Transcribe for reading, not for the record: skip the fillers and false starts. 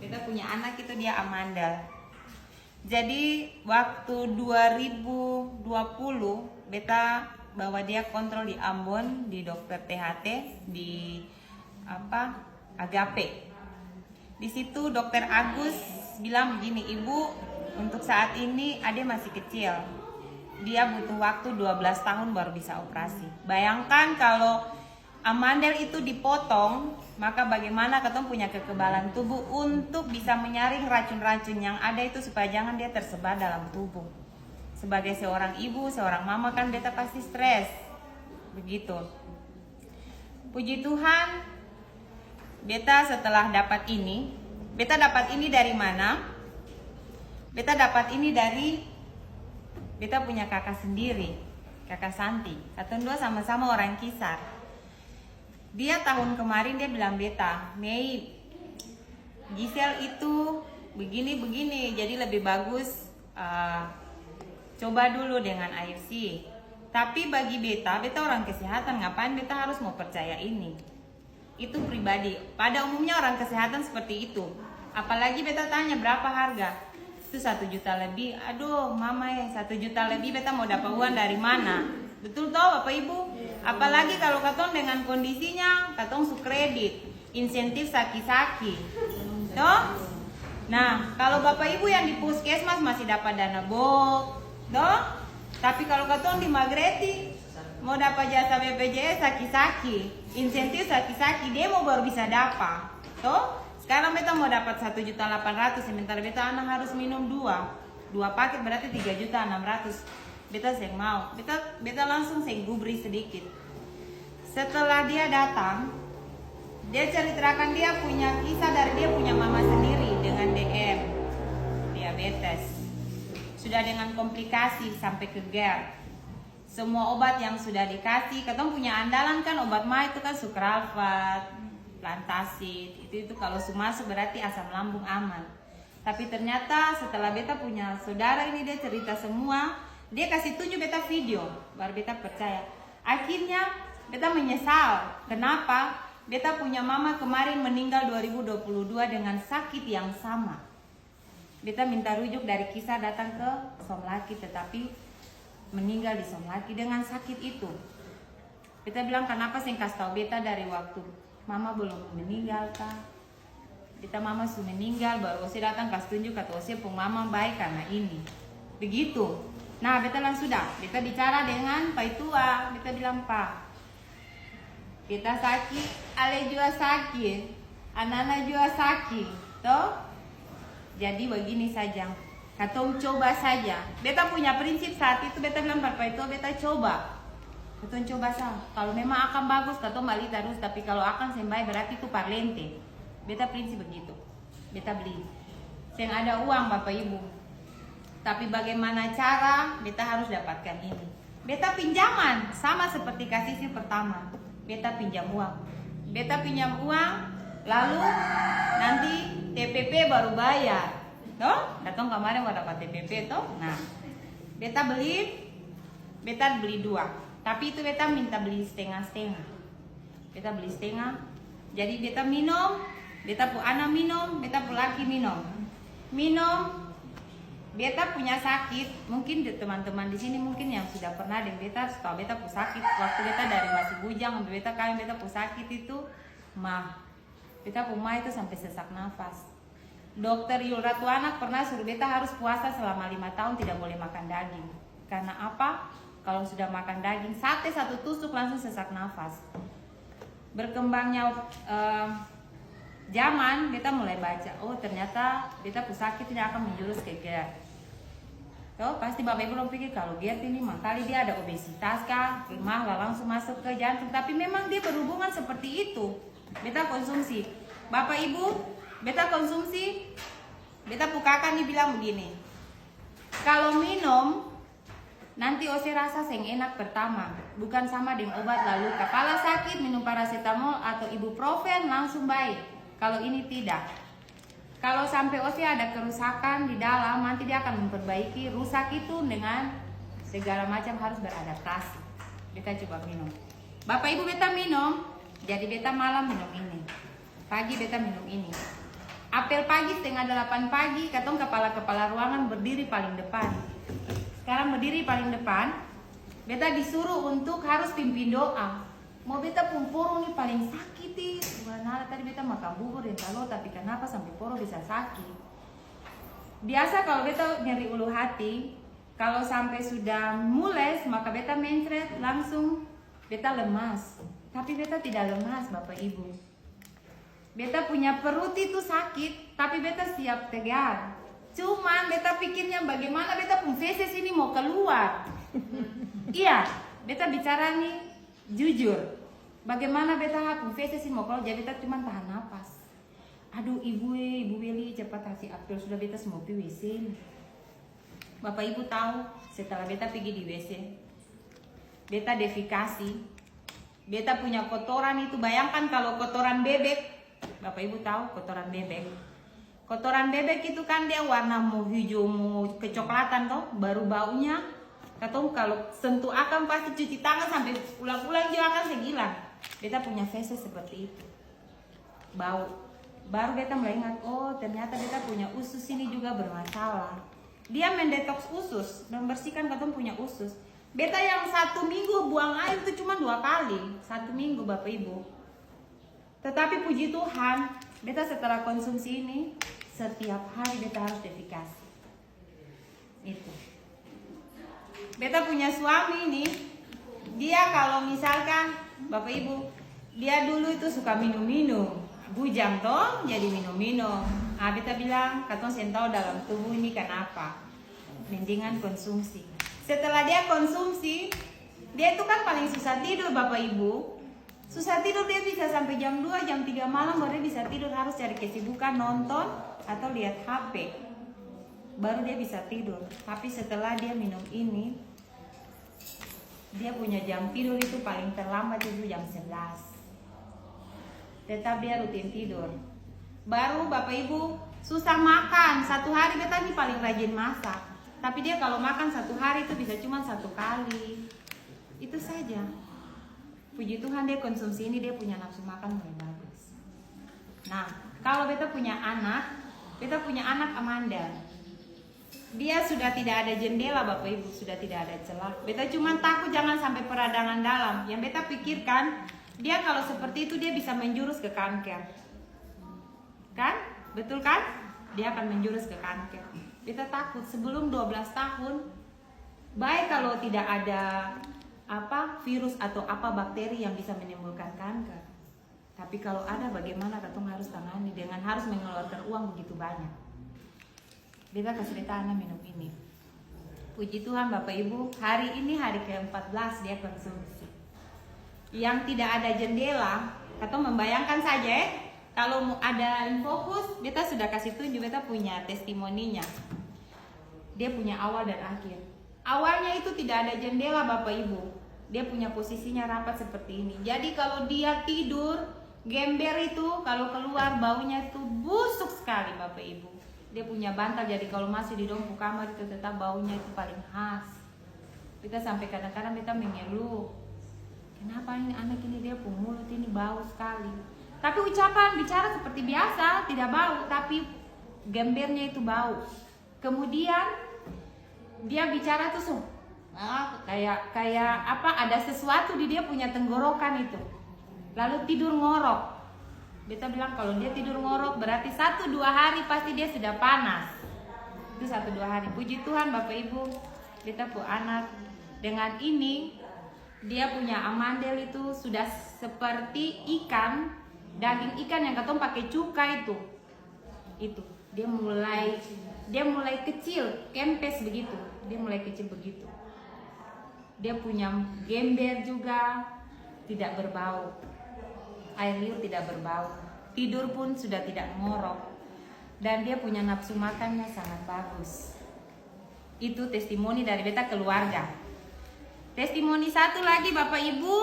Beta punya anak itu dia amandel. Jadi waktu 2020 beta bawa dia kontrol di Ambon di dokter THT di Agape. Di situ dokter Agus bilang begini, ibu untuk saat ini ade masih kecil. Dia butuh waktu 12 tahun baru bisa operasi. Bayangkan kalau amandel itu dipotong, maka bagaimana ketemu punya kekebalan tubuh untuk bisa menyaring racun-racun yang ada itu supaya jangan dia tersebar dalam tubuh. Sebagai seorang ibu, seorang mama kan beta pasti stres. Begitu. Puji Tuhan, beta setelah dapat ini, beta dapat ini dari mana? Beta dapat ini dari beta punya kakak sendiri, kakak Santi. Katong dua sama-sama orang Kisar. Dia tahun kemarin dia bilang beta, Mei, Gisel itu begini-begini, jadi lebih bagus coba dulu dengan AFC. Tapi bagi beta orang kesehatan, ngapain beta harus mau percaya ini? Itu pribadi. Pada umumnya orang kesehatan seperti itu. Apalagi beta tanya berapa harga? Itu 1 juta lebih. Aduh mama ya, 1 juta lebih beta mau dapat uang dari mana? Betul toh Bapak Ibu? Apalagi kalau katong dengan kondisinya, katong su kredit, insentif saki-saki. Toh? Nah, kalau Bapak Ibu yang di puskesmas masih dapat dana BOK, toh? Tapi kalau katong di Magreti mau dapat jasa BPJS saki-saki, insentif saki-saki, demo baru bisa dapat. Toh? Sekarang beta mau dapat 1.800.000, sementara beta anak harus minum 2 paket berarti 3.600.000. Beta seng mau, beta langsung seng gubris sedikit. Setelah dia datang, dia ceritakan dia punya kisah dari dia punya mama sendiri dengan DM, diabetes. Sudah dengan komplikasi sampai ke GERD. Semua obat yang sudah dikasih, katong punya andalan kan obat mah itu kan sukralfat, plantasid, itu kalau masuk berarti asam lambung aman. Tapi ternyata setelah beta punya saudara ini dia cerita semua, dia kasih tunjuk beta video, baru beta percaya. Akhirnya beta menyesal. Kenapa? Beta punya mama kemarin meninggal 2022 dengan sakit yang sama. Beta minta rujuk dari Kisar datang ke Somlaki, tetapi meninggal di Somlaki dengan sakit itu. Beta bilang kenapa sih kasih tahu beta dari waktu mama belum meninggal kah? Beta mama sudah meninggal, baru saya datang kasih tunjuk kata saya pun mama baik karena ini. Begitu. Nah, beta langsung beta bicara dengan Pak Tua, beta bilang Pak, beta sakit, ale juga sakit, anak-anak juga sakit, toh? Jadi begini saja, katong coba saja. Beta punya prinsip saat itu, beta bilang Pak Tua, beta coba. Katong coba saja, kalau memang akan bagus, katong balik terus, tapi kalau akan sembai berarti itu parlente. Beta prinsip begitu, beta beli. Seng ada uang Bapak Ibu. Tapi bagaimana cara beta harus dapatkan ini? Beta pinjaman sama seperti kasih pertama. Beta pinjam uang. Beta pinjam uang, lalu nanti TPP baru bayar. Toh? Datang kemarin mau dapat TPP toh. Nah, beta beli 2. Tapi itu beta minta beli setengah-setengah. Beta beli setengah. Jadi beta minum, beta pu anak minum, beta pu laki minum. Minum. Beta punya sakit, mungkin teman-teman di sini mungkin yang sudah pernah dengan beta tahu beta pu sakit waktu beta dari masih bujang sampai beta kawin beta pu sakit itu beta pu itu sampai sesak nafas. Dokter Yul Ratu Anak pernah suruh beta harus puasa selama 5 tahun tidak boleh makan daging. Karena apa? Kalau sudah makan daging, sate 1 tusuk langsung sesak nafas. Berkembangnya zaman beta mulai baca, oh ternyata beta pu sakit tidak akan menjurus ke GERD. Tuh, pasti Bapak Ibu belum pikir kalau GERD ini kali dia ada obesitas kah, lemah lah langsung masuk ke jantung. Tapi memang dia berhubungan seperti itu. Beta konsumsi, Bapak Ibu, beta konsumsi, beta pu kakak nih bilang begini, kalau minum nanti ose rasa seng enak pertama, bukan sama dengan obat lalu kepala sakit minum paracetamol atau ibuprofen langsung baik. Kalau ini tidak. Kalau sampai OSE ada kerusakan di dalam, nanti dia akan memperbaiki rusak itu dengan segala macam harus beradaptasi. Beta coba minum. Bapak Ibu beta minum, jadi beta malam minum ini. Pagi beta minum ini. Apel pagi setengah 8 pagi, katong kepala ruangan berdiri paling depan. Sekarang berdiri paling depan, beta disuruh untuk harus pimpin doa. Mau beta pun poro nih paling sakit nih. Subhanallah, tadi beta makan bubur dan telur, tapi kenapa sampai poro bisa sakit? Biasa kalau beta nyeri ulu hati, kalau sampai sudah mules, maka beta mencret langsung beta lemas. Tapi beta tidak lemas, Bapak Ibu. Beta punya perut itu sakit, tapi beta siap tegar. Cuman beta pikirnya bagaimana beta pun feses ini mau keluar. Iya, beta bicara nih jujur. Bagaimana beta pun feses ini mau keluar, jadi beta cuma tahan napas. Aduh ibu Weli cepat kasih apel, sudah beta mau pergi WC. Bapak Ibu tahu, setelah beta pergi di WC, beta defekasi. Beta punya kotoran itu, bayangkan kalau kotoran bebek. Bapak Ibu tahu kotoran bebek. Kotoran bebek itu kan dia warna mau hijau mau kecoklatan toh, baru baunya. Katong kalau sentuh akan pasti cuci tangan sampai pulang-pulang juga akan segila. Beta punya feses seperti itu. Bau. Baru beta mulai ingat, oh ternyata beta punya usus ini juga bermasalah. Dia mendetoks usus, membersihkan katong punya usus. Beta yang 1 minggu buang air itu cuma 2 kali. 1 minggu Bapak Ibu. Tetapi puji Tuhan, beta setelah konsumsi ini, setiap hari beta harus defekasi. Itu. Beta punya suami ini, dia kalau misalkan, Bapak Ibu, dia dulu itu suka minum-minum. Bujang toh, jadi minum-minum. Nah, beta bilang, katong sentau dalam tubuh ini kenapa? Mendingan konsumsi. Setelah dia konsumsi, dia itu kan paling susah tidur Bapak Ibu. Susah tidur, dia bisa sampai jam 2, jam 3 malam baru dia bisa tidur. Harus cari kesibukan nonton atau lihat HP, baru dia bisa tidur. Tapi setelah dia minum ini, dia punya jam tidur itu paling terlambat itu jam 11. Tetap dia rutin tidur. Baru Bapak Ibu susah makan. 1 hari beta ini paling rajin masak, tapi dia kalau makan 1 hari itu bisa cuma 1 kali. Itu saja. Puji Tuhan dia konsumsi ini, dia punya nafsu makan mulai bagus. Nah, kalau beta punya anak Amanda. Dia sudah tidak ada jendela Bapak Ibu, sudah tidak ada celah. Beta cuma takut jangan sampai peradangan dalam. Yang beta pikirkan, dia kalau seperti itu dia bisa menjurus ke kanker. Kan? Betul kan? Dia akan menjurus ke kanker. Beta takut sebelum 12 tahun, baik kalau tidak ada virus atau bakteri yang bisa menimbulkan kanker. Tapi kalau ada, bagaimana katong harus tangani dengan harus mengeluarkan uang begitu banyak. Beta kasih beta anak minum ini. Puji Tuhan Bapak Ibu, hari ini hari ke-14 dia konsumsi. Yang tidak ada jendela, katong membayangkan saja kalau ada Infokus, beta sudah kasih tunjuk, beta punya testimoninya. Dia punya awal dan akhir. Awalnya itu tidak ada jendela Bapak Ibu. Dia punya posisinya rapat seperti ini. Jadi kalau dia tidur, gember itu kalau keluar baunya itu busuk sekali Bapak Ibu. Dia punya bantal, jadi kalau masih di dompu kamar itu tetap baunya itu paling khas. Kita sampai kadang-kadang kita mengeluh, kenapa ini anak ini dia pun mulut ini bau sekali. Tapi ucapan bicara seperti biasa, tidak bau, tapi gembernya itu bau. Kemudian dia bicara tuh kayak ada sesuatu di dia punya tenggorokan itu. Lalu tidur ngorok. Beta bilang kalau dia tidur ngorok berarti 1-2 hari pasti dia sudah panas. Itu 1-2 hari. Puji Tuhan Bapak Ibu, beta punya anak dengan ini, dia punya amandel itu sudah seperti ikan, daging ikan yang katong pakai cuka itu. Dia mulai kecil, kempes begitu. Dia mulai kecil begitu. Dia punya gember juga, tidak berbau. Air liur tidak berbau. Tidur pun sudah tidak ngorok. Dan dia punya nafsu makannya sangat bagus. Itu testimoni dari beta keluarga. Testimoni satu lagi Bapak Ibu,